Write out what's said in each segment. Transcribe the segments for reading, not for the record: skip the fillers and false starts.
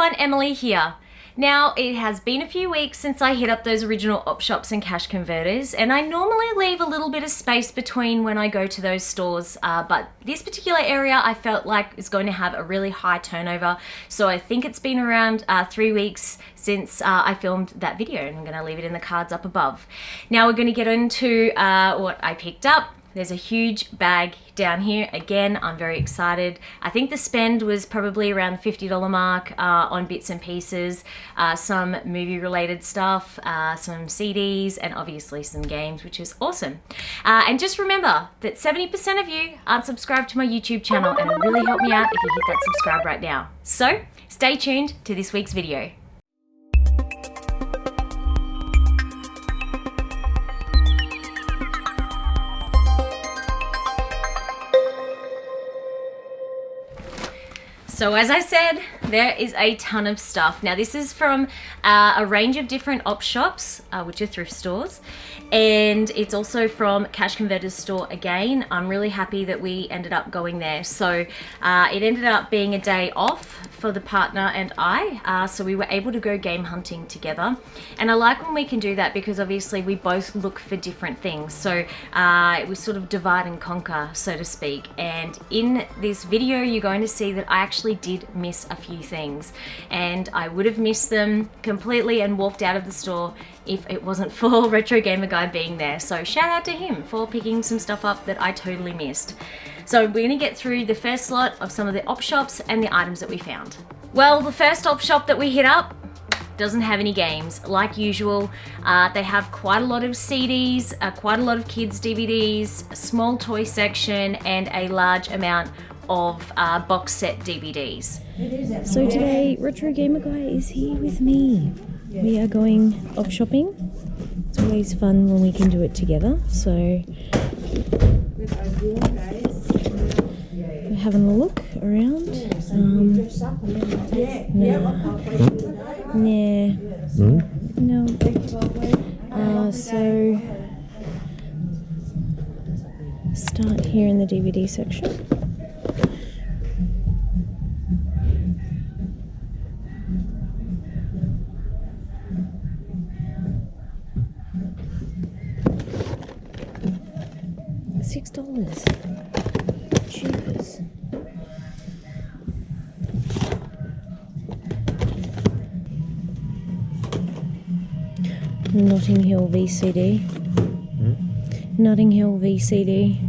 everyone, Emily here. Now, it has been a few weeks since I hit up those original op shops and cash converters, and I normally leave a little bit of space between when I go to those stores, but this particular area I felt like is going to have a really high turnover, so I think it's been around 3 weeks since I filmed that video, and I'm going to leave it in the cards up above. Now we're going to get into what I picked up. There's a huge bag down here. Again, I'm very excited. I think the spend was probably around the $50 mark on bits and pieces, some movie related stuff, some CDs, and obviously some games, which is awesome. And just remember that 70% of you aren't subscribed to my YouTube channel, and it really helped me out if you hit that subscribe right now. So stay tuned to this week's video. So as I said, there is a ton of stuff. Now this is from a range of different op shops, which are thrift stores, and it's also from Cash Converters store again. I'm really happy that we ended up going there. So it ended up being a day off for the partner and I, so we were able to go game hunting together. And I like when we can do that because obviously we both look for different things. So it was sort of divide and conquer, so to speak. And in this video, you're going to see that I actually did miss a few things, and I would have missed them completely and walked out of the store if it wasn't for Retro Gamer Guy being there. So shout out to him for picking some stuff up that I totally missed. So we're going to get through the first lot of some of the op shops and the items that we found. Well, the first op shop that we hit up doesn't have any games, like usual. They have quite a lot of CDs, quite a lot of kids DVDs, a small toy section, and a large amount of box set DVDs. So today, Retro Gamer Guy is here with me. We are going op shopping. It's always fun when we can do it together. So we're having a look around. So start here in the DVD section. $6. Cheapers. Notting Hill VCD. Notting Hill VCD.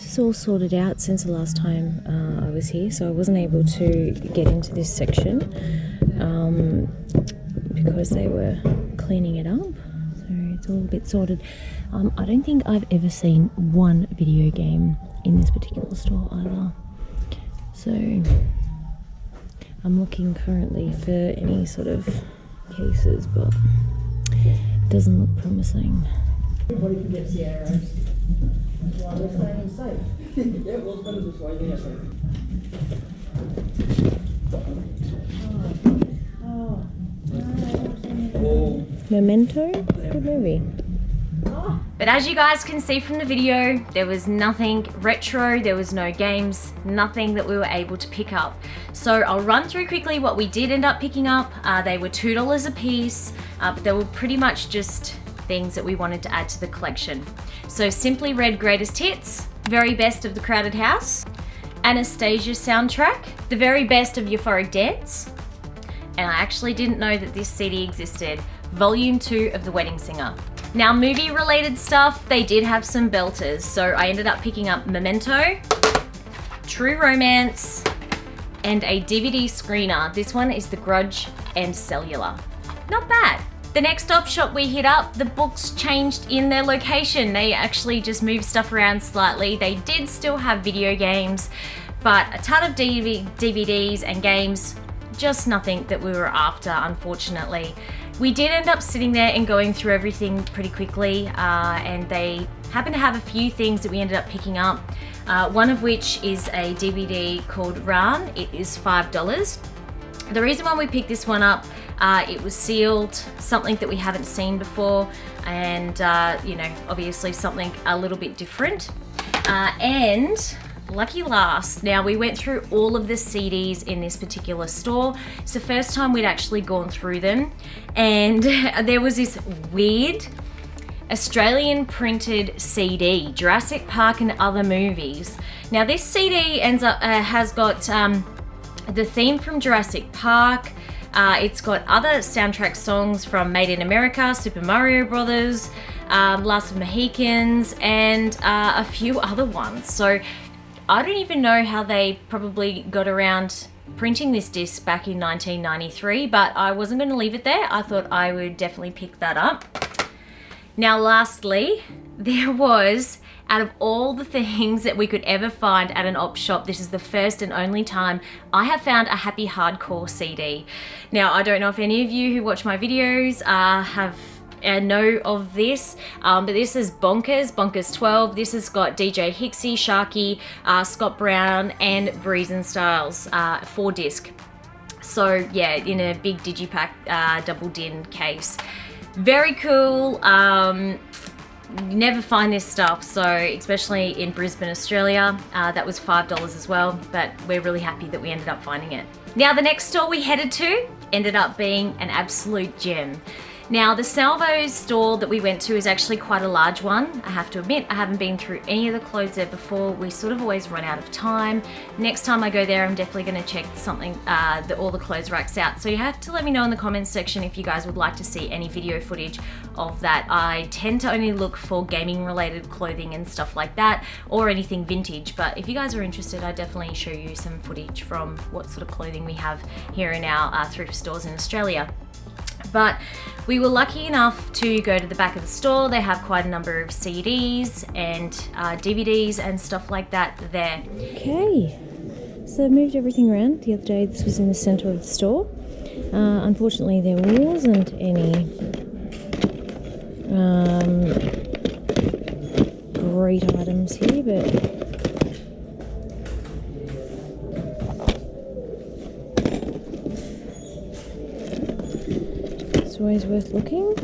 It's all sorted out since the last time I was here, so I wasn't able to get into this section because they were cleaning it up, so it's all a bit sorted. I don't think I've ever seen one video game in this particular store either, so I'm looking currently for any sort of cases, but it doesn't look promising. Everybody can get the arrows. Well, we're staying safe. Yeah, well, it's better this way, yeah. Memento? Good movie. But as you guys can see from the video, there was nothing retro, there was no games, nothing that we were able to pick up. So I'll run through quickly what we did end up picking up. They were $2 a piece, but they were pretty much just things that we wanted to add to the collection. So Simply Red Greatest Hits, Very Best of the Crowded House, Anastasia soundtrack, The Very Best of Euphoric Dance, and I actually didn't know that this CD existed, Volume 2 of The Wedding Singer. Now movie related stuff, they did have some belters, so I ended up picking up Memento, True Romance, and a DVD screener. This one is The Grudge and Cellular. Not bad. The next op shop we hit up, the books changed in their location. They actually just moved stuff around slightly. They did still have video games, but a ton of DVDs and games, just nothing that we were after, unfortunately. We did end up sitting there and going through everything pretty quickly, and they happened to have a few things that we ended up picking up. one of which is a DVD called Run. It is $5. The reason why we picked this one up, it was sealed, something that we haven't seen before, and you know, obviously something a little bit different. And lucky last, now we went through all of the CDs in this particular store. It's the first time we'd actually gone through them, and there was this weird Australian printed CD, Jurassic Park and Other Movies. Now this CD has got the theme from Jurassic Park. It's got other soundtrack songs from Made in America, Super Mario Brothers, Last of the Mohicans, and a few other ones. So I don't even know how they probably got around printing this disc back in 1993, but I wasn't going to leave it there. I thought I would definitely pick that up. Now lastly, there was, out of all the things that we could ever find at an op shop, this is the first and only time I have found a Happy Hardcore CD. Now, I don't know if any of you who watch my videos know of this, but this is Bonkers 12. This has got DJ Hixie, Sharky, Scott Brown, and Breeze and Styles, 4-disc. So yeah, in a big digipack double din case. Very cool. You never find this stuff, so especially in Brisbane, Australia. That was $5 as well, but we're really happy that we ended up finding it. Now the next store we headed to ended up being an absolute gem. Now the Salvo's store that we went to is actually quite a large one. I have to admit, I haven't been through any of the clothes there before. We sort of always run out of time. Next time I go there, I'm definitely going to check something, all the clothes racks out. So you have to let me know in the comments section if you guys would like to see any video footage of that. I tend to only look for gaming related clothing and stuff like that, or anything vintage. But if you guys are interested, I'll definitely show you some footage from what sort of clothing we have here in our thrift stores in Australia. But we were lucky enough to go to the back of the store. They have quite a number of CDs and DVDs and stuff like that there. Okay, so I moved everything around. The other day this was in the centre of the store. Unfortunately there wasn't any great items here, but it's always worth looking.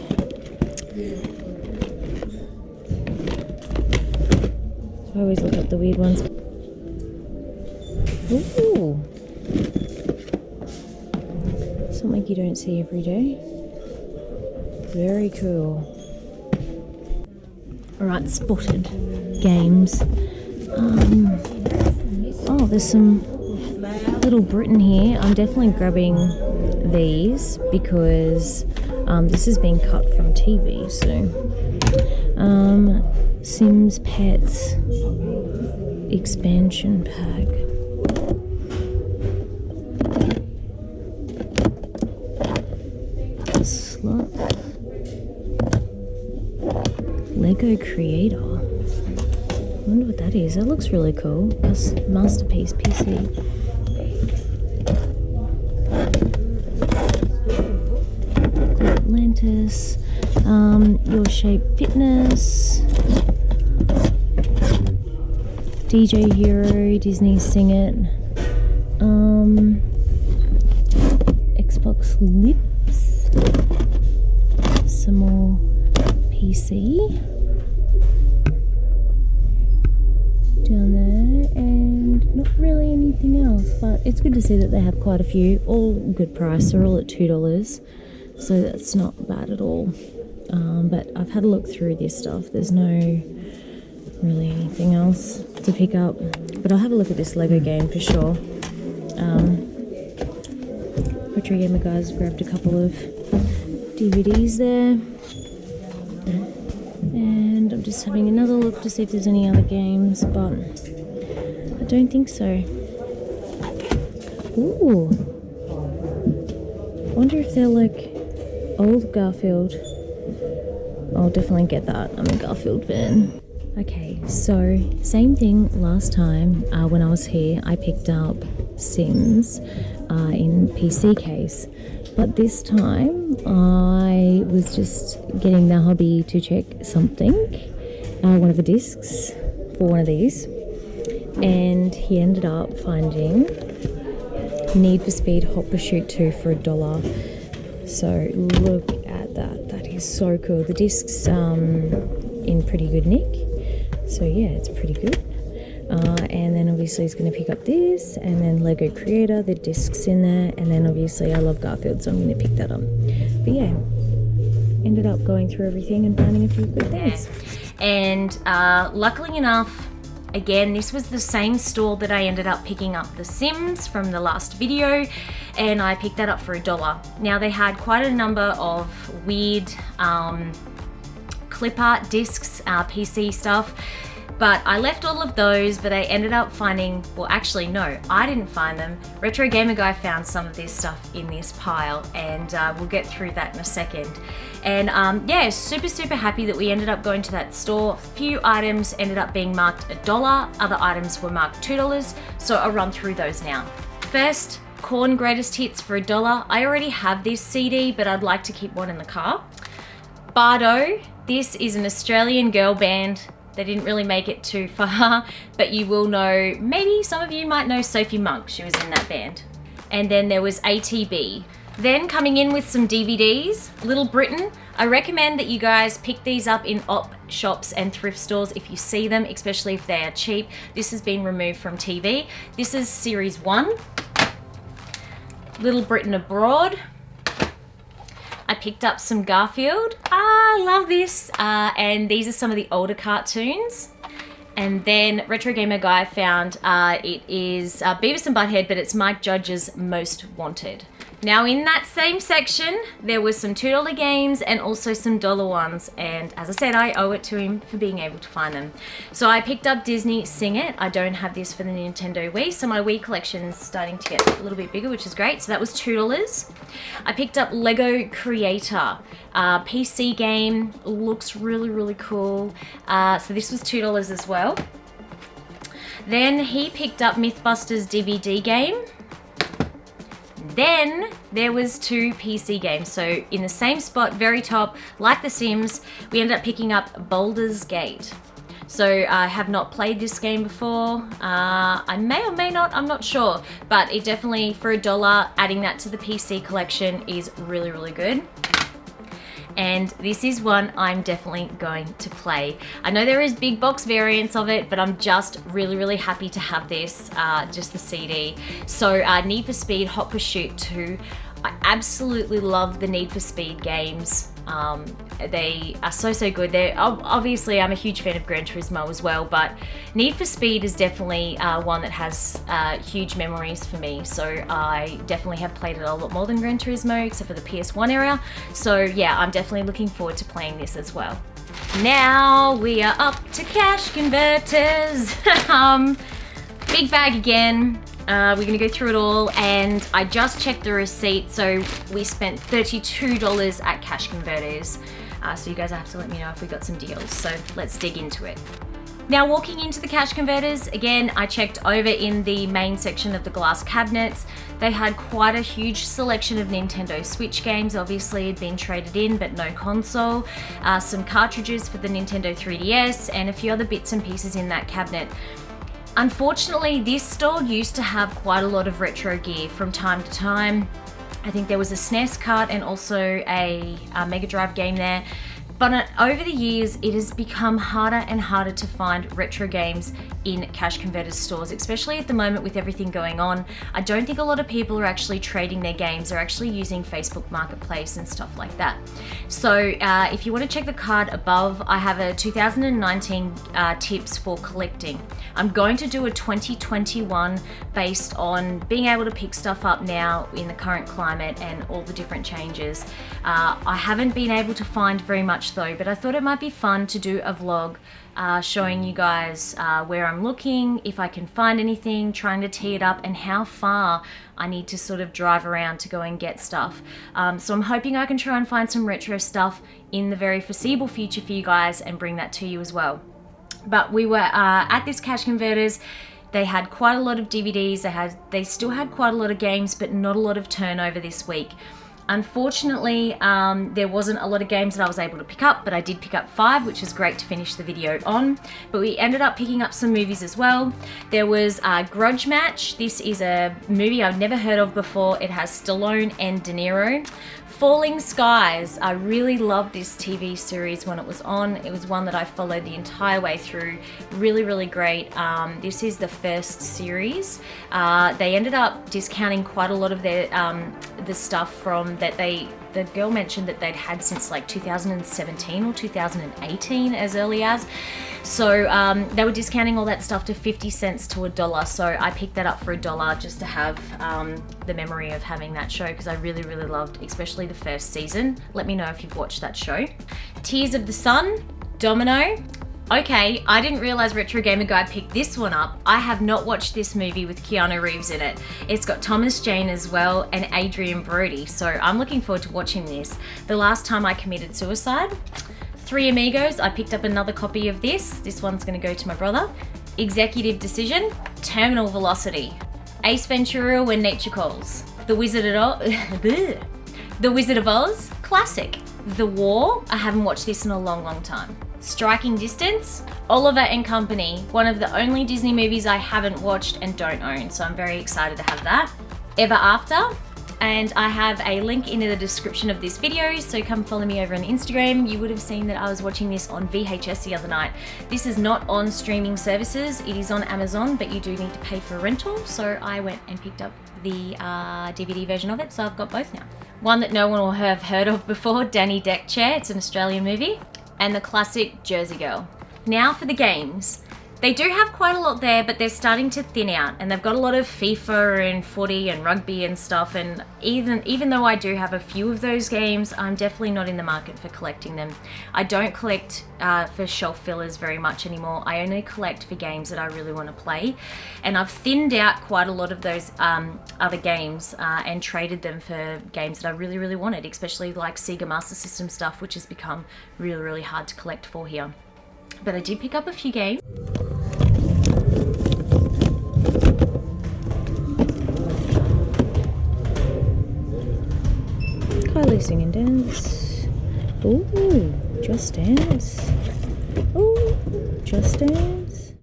So I always look up the weird ones. Ooh, something you don't see every day. Very cool. Alright, spotted games. Oh, there's some Little Britain here. I'm definitely grabbing these because this has been cut from TV. So Sims Pets expansion pack. Slot. Lego Creator. I wonder what that is. That looks really cool. That's Masterpiece PC. Atlantis. Your Shape Fitness. DJ Hero, Disney Sing It. Xbox Lips. Some more PC down there, and not really anything else, but it's good to see that they have quite a few, all good price. They're all at $2, so that's not bad at all. But I've had a look through this stuff. There's no really anything else to pick up, but I'll have a look at this Lego game for sure. Retro Gamer guys grabbed a couple of DVDs there, and I'm just having another look to see if there's any other games, but I don't think so. Ooh, I wonder if they're like old Garfield. I'll definitely get that. I'm a Garfield fan. Okay, so same thing last time when I was here. I picked up Sims in PC case, but this time I was just getting the hobby to check something, one of the discs for one of these, and he ended up finding Need for Speed Hot Pursuit 2 for $1. So look at that. That is so cool. The disc's in pretty good nick. So yeah, it's pretty good. And then obviously he's going to pick up this, and then Lego Creator, the discs in there, and then obviously I love Garfield, so I'm going to pick that up. But yeah, ended up going through everything and finding a few good things. And luckily enough, again, this was the same store that I ended up picking up The Sims from the last video, and I picked that up for $1. Now they had quite a number of weird clip art discs, PC stuff, but I left all of those, but I ended up finding, well actually no, I didn't find them. Retro Gamer Guy found some of this stuff in this pile, and we'll get through that in a second. And yeah, super happy that we ended up going to that store. Few items ended up being marked $1, other items were marked $2, so I'll run through those now. First, Korn Greatest Hits for $1. I already have this CD, but I'd like to keep one in the car. Bardo, this is an Australian girl band. They didn't really make it too far, but you will know, maybe some of you might know Sophie Monk, she was in that band. And then there was ATB. Then coming in with some DVDs, Little Britain. I recommend that you guys pick these up in op shops and thrift stores if you see them, especially if they are cheap. This has been removed from TV. This is series 1. Little Britain Abroad. I picked up some Garfield. I love this. And these are some of the older cartoons. And then Retro Gamer Guy found it is Beavis and Butthead, but it's Mike Judge's Most Wanted. Now in that same section, there was some $2 games and also some $1 ones. And as I said, I owe it to him for being able to find them. So I picked up Disney Sing It. I don't have this for the Nintendo Wii, so my Wii collection is starting to get a little bit bigger, which is great. So that was $2. I picked up Lego Creator. PC game, looks really cool. So this was $2 as well. Then he picked up Mythbusters DVD game. Then there was 2 PC games. So in the same spot, very top, like The Sims, we ended up picking up Baldur's Gate. So I have not played this game before. I may or may not, I'm not sure. But it definitely, for $1, adding that to the PC collection is really good. And this is one I'm definitely going to play. I know there is big box variants of it, but I'm just really happy to have this, just the CD. So Need for Speed Hot Pursuit 2. I absolutely love the Need for Speed games. They are so good. Obviously, I'm a huge fan of Gran Turismo as well, but Need for Speed is definitely one that has huge memories for me. So I definitely have played it a lot more than Gran Turismo, except for the PS1 era. So yeah, I'm definitely looking forward to playing this as well. Now we are up to cash converters. Big bag again. We're gonna go through it all, and I just checked the receipt, so we spent $32 at Cash Converters. So you guys have to let me know if we got some deals. So let's dig into it. Now walking into the Cash Converters, again, I checked over in the main section of the glass cabinets. They had quite a huge selection of Nintendo Switch games. Obviously had been traded in, but no console. Some cartridges for the Nintendo 3DS, and a few other bits and pieces in that cabinet. Unfortunately, this store used to have quite a lot of retro gear from time to time. I think there was a SNES cart and also a Mega Drive game there. But over the years, it has become harder and harder to find retro games in Cash Converters stores, especially at the moment with everything going on. I don't think a lot of people are actually trading their games. They're actually using Facebook Marketplace and stuff like that. So if you want to check the card above, I have a 2019 tips for collecting. I'm going to do a 2021 based on being able to pick stuff up now in the current climate and all the different changes. I haven't been able to find very much though, but I thought it might be fun to do a vlog showing you guys where I'm looking, if I can find anything, trying to tee it up, and how far I need to sort of drive around to go and get stuff. So I'm hoping I can try and find some retro stuff in the very foreseeable future for you guys and bring that to you as well. But we were at this Cash Converters. They had quite a lot of DVDs, they still had quite a lot of games, but not a lot of turnover this week. Unfortunately, there wasn't a lot of games that I was able to pick up, but I did pick up 5, which is great to finish the video on. But we ended up picking up some movies as well. There was Grudge Match. This is a movie I've never heard of before. It has Stallone and De Niro. Falling Skies. I really loved this TV series when it was on. It was one that I followed the entire way through. Really, really great. This is the first series. They ended up discounting quite a lot of their the stuff from that the girl mentioned that they'd had since like 2017 or 2018 as early as. So they were discounting all that stuff to 50 cents to $1. So I picked that up for $1 just to have the memory of having that show, because I really, really loved, especially the first season. Let me know if you've watched that show. Tears of the Sun, Domino. Okay, I didn't realize Retro Gamer Guy picked this one up. I have not watched this movie with Keanu Reeves in it. It's got Thomas Jane as well and Adrian Brody, so I'm looking forward to watching this. The last time I committed suicide. Three Amigos, I picked up another copy of this. This one's gonna go to my brother. Executive Decision, Terminal Velocity. Ace Ventura, When Nature Calls. The Wizard of Oz, classic. The War, I haven't watched this in a long, long time. Striking Distance, Oliver and Company, one of the only Disney movies I haven't watched and don't own, so I'm very excited to have that. Ever After, and I have a link in the description of this video, so come follow me over on Instagram. You would have seen that I was watching this on VHS the other night. This is not on streaming services, it is on Amazon, but you do need to pay for a rental, so I went and picked up the DVD version of it, so I've got both now. One that no one will have heard of before, Danny Deck Chair, it's an Australian movie, and the classic Jersey Girl. Now for the games. They do have quite a lot there, but they're starting to thin out, and they've got a lot of FIFA and footy and rugby and stuff, and even though I do have a few of those games, I'm definitely not in the market for collecting them. I don't collect for shelf fillers very much anymore. I only collect for games that I really want to play, and I've thinned out quite a lot of those other games and traded them for games that I really, really wanted, especially like Sega Master System stuff, which has become really, really hard to collect for here. But I did pick up a few games. Kylie Singing Dance. Ooh, Just Dance. Ooh, Just Dance.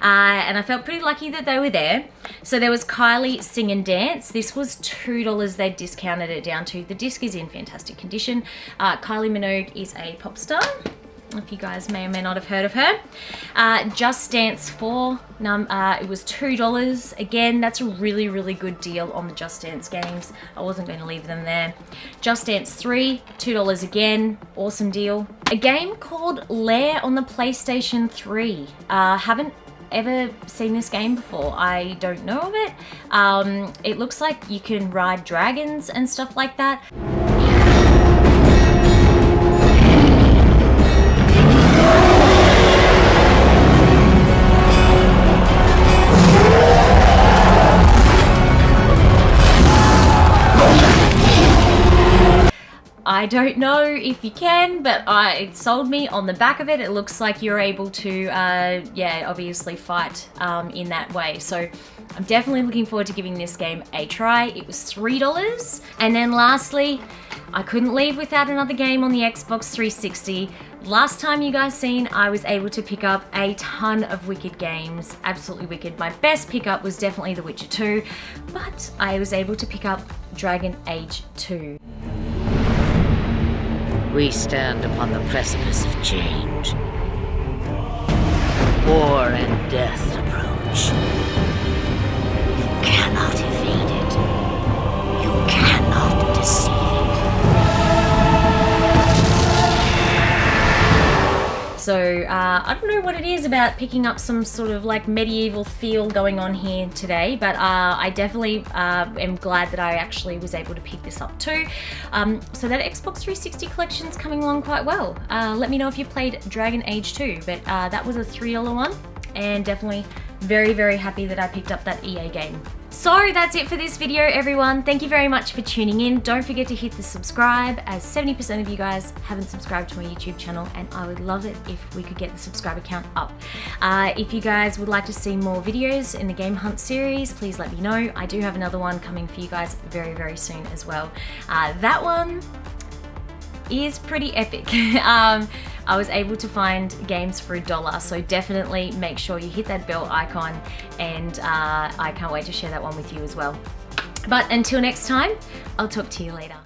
And I felt pretty lucky that they were there. So there was Kylie Sing and Dance. This was $2 they discounted it down to. The disc is in fantastic condition. Kylie Minogue is a pop star, if you guys may or may not have heard of her. Just Dance 4, it was $2. Again, that's a really, really good deal on the Just Dance games. I wasn't going to leave them there. Just Dance 3, $2 again, awesome deal. A game called Lair on the PlayStation 3. Haven't ever seen this game before. I don't know of it. It looks like you can ride dragons and stuff like that. I don't know if you can, but it sold me on the back of it. It looks like you're able to, yeah, obviously fight in that way. So I'm definitely looking forward to giving this game a try. It was $3. And then lastly, I couldn't leave without another game on the Xbox 360. Last time you guys seen, I was able to pick up a ton of wicked games. Absolutely wicked. My best pickup was definitely The Witcher 2, but I was able to pick up Dragon Age 2. We stand upon the precipice of change. War and death approach. You cannot evade it. You cannot deceive it. So I don't know what it is about picking up some sort of like medieval feel going on here today, but I definitely am glad that I actually was able to pick this up too. So that Xbox 360 collection is coming along quite well. Let me know if you played Dragon Age 2, but that was a $3 one, and definitely very, very happy that I picked up that EA game. So that's it for this video, everyone. Thank you very much for tuning in. Don't forget to hit the subscribe, as 70% of you guys haven't subscribed to my YouTube channel, and I would love it if we could get the subscriber count up. If you guys would like to see more videos in the Game Hunt series, please let me know. I do have another one coming for you guys very, very soon as well. That one is pretty epic. I was able to find games for $1, so definitely make sure you hit that bell icon, and I can't wait to share that one with you as well. But until next time, I'll talk to you later.